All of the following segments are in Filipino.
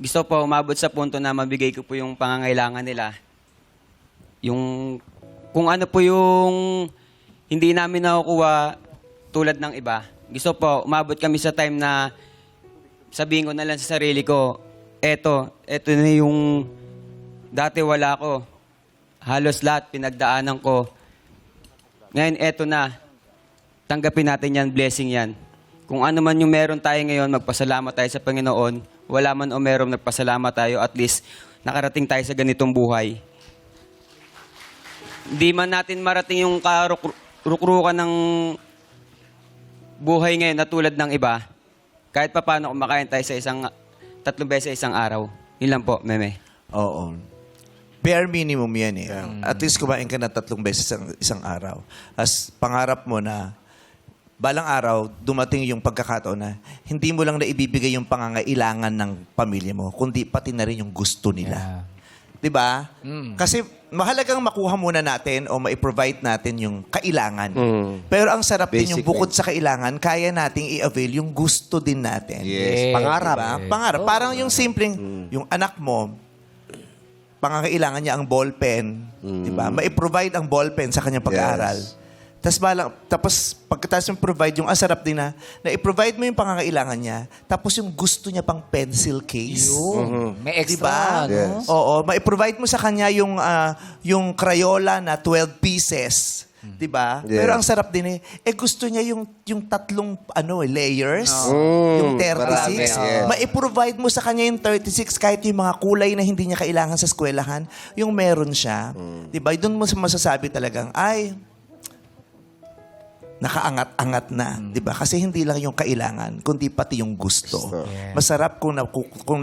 gusto po umabot sa punto na mabigay ko po yung pangangailangan nila. Yung kung ano po yung hindi namin nakukuha tulad ng iba. Gusto po umabot kami sa time na sabihin ko na lang sa sarili ko, eto na yung dati wala ko. Halos lahat pinagdaanan ko. Ngayon eto na. Tanggapin natin yan, blessing yan. Kung ano man yung meron tayo ngayon, magpasalamat tayo sa Panginoon. Wala man o meron, nagpasalamat tayo. At least, nakarating tayo sa ganitong buhay. Hindi man natin marating yung karukrukan ng buhay ngayon na tulad ng iba. Kahit pa paano kumakain tayo sa 3 beses sa isang araw. Yun lang po, meme. Oo. Bare minimum yan eh. At least kumain ka na 3 beses isang araw. As pangarap mo na balang araw, dumating yung pagkakataon na hindi mo lang naibibigay yung pangangailangan ng pamilya mo, kundi pati na rin yung gusto nila. Di ba? Kasi mahalagang makuha muna natin o ma-provide natin yung kailangan. Pero ang sarap din yung Basic bukod sa kailangan, kaya nating i-avail yung gusto din natin. Yes, pangarap. Diba? Pangarap. Parang yung simpleng, yung anak mo, pangangailangan niya ang ballpen. Diba? Ma-provide ang ballpen sa kanyang pag-aaral. Yes. Tapos pagkatapos yung provide, yung asarap din na i-provide mo yung pangangailangan niya, tapos yung gusto niya pang pencil case. May extra, Diba? no? Yes. Oo, ma-provide mo sa kanya yung Crayola na 12 pieces. Diba? Yes. Pero ang sarap din gusto niya yung 3 layers, yung 36. Marami, yes. Ma-provide mo sa kanya yung 36 kahit yung mga kulay na hindi niya kailangan sa eskwelahan, yung meron siya. Diba? Doon mo masasabi talagang, ay, nakaangat-angat na, 'di ba? Kasi hindi lang yung kailangan, kundi pati yung gusto. Yeah. Masarap kung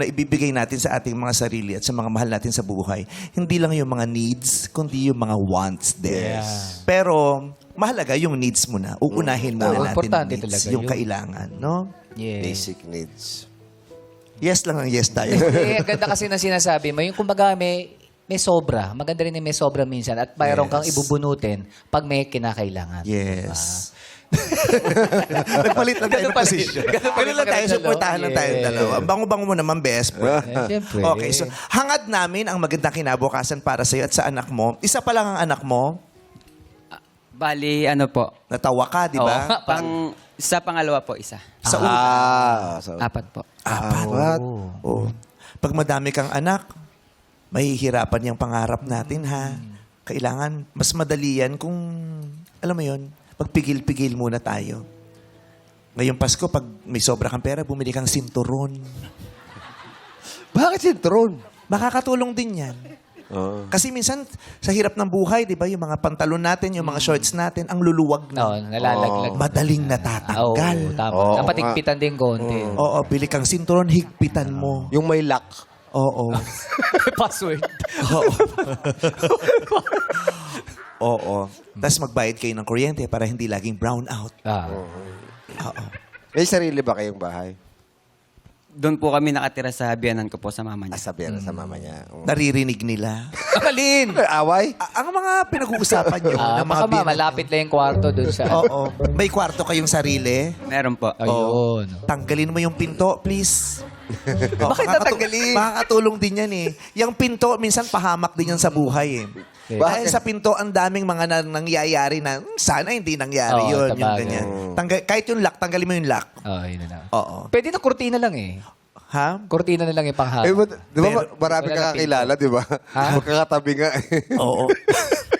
naibibigay natin sa ating mga sarili at sa mga mahal natin sa buhay, hindi lang yung mga needs, kundi yung mga wants din. Yes. Pero mahalaga yung needs mo na. Uunahin muna natin Importante yung needs, talaga yung yun. kailangan, no? Yeah. Basic needs. Yes lang ang yes tayo. Ang ganda kasi na sinasabi mo, yung kumbaga may sobra. Maganda rin yung may sobra minsan at mayroon kang ibubunutin pag may kinakailangan. Yes. Nagpalit lang tayo ng position. Ganun lang tayo, supportahan lang tayo dalawa. Ang bango-bango mo naman, best friend. Siyempre. Okay, so hangad namin ang magandang kinabukasan para sa iyo at sa anak mo. Isa pa lang ang anak mo. Bali, ano po? Natawa ka, di ba? Sa pangalawa po, isa. Sa una. So, 4 po. Apat. Oh. Pag madami kang anak, mahihirapan yung pangarap natin, ha? Kailangan, mas madali yan kung, alam mo yun, pagpigil-pigil muna tayo. Ngayong Pasko, pag may sobra kang pera, bumili kang sinturon. bakit sintron? Makakatulong din yan. Kasi minsan, sa hirap ng buhay, di ba, yung mga pantalon natin, yung mga shorts natin, ang luluwag No, na. nalalaglag. Madaling Oo, natatanggal. tama. Oo, Dapat higpitan din konti. Oo, bili kang sinturon, higpitan mo. Yung may lock. Oo. Password. Oo. Oo. Tapos magbayad kayo ng kuryente para hindi laging brown out. Oo. May sarili ba kayong bahay? Doon po kami nakatira sa biyanan ko po sa mama niya. Sabi sa mama niya. Naririnig nila. Alin? Away? Ang mga pinag-uusapan nyo ng mga Baka biyanan- malapit lang yung kwarto dun sa... Oo. May kwarto kayong sarili. Meron po. Ayun. Tanggalin mo yung pinto, please. Bakit tatanggalin? Makakatulong din yan eh. Yung pinto, minsan pahamak din yan sa buhay eh. Dahil sa pinto, ang daming mga nangyayari na sana hindi nangyari Oo, yun. Yung sabagay. ganyan. Kahit yung lock, tanggalin mo yung lock. Oh, yun na lang. Oo. Pwede na kurtina lang eh. Ha? Kurtina na lang yung panghalo. Di ba Pero- marami Wala ka na kakilala, di ba? Ha? Magkakatabi nga eh. Oo.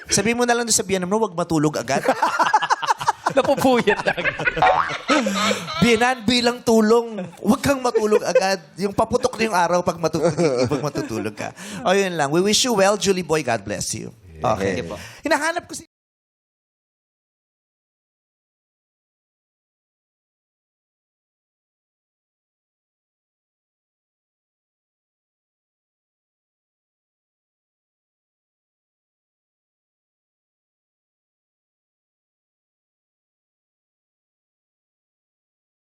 Sabihin mo na lang doon sa biyanan mo, huwag matulog agad. Napupuyat lang. Biyanan, bilang tulong. Huwag kang matulog agad. Yung paputok na yung araw pag matutulog ka. O yun lang. We wish you well, Julie Boy. God bless you. Okay. Thank you po. Hinahanap ko si...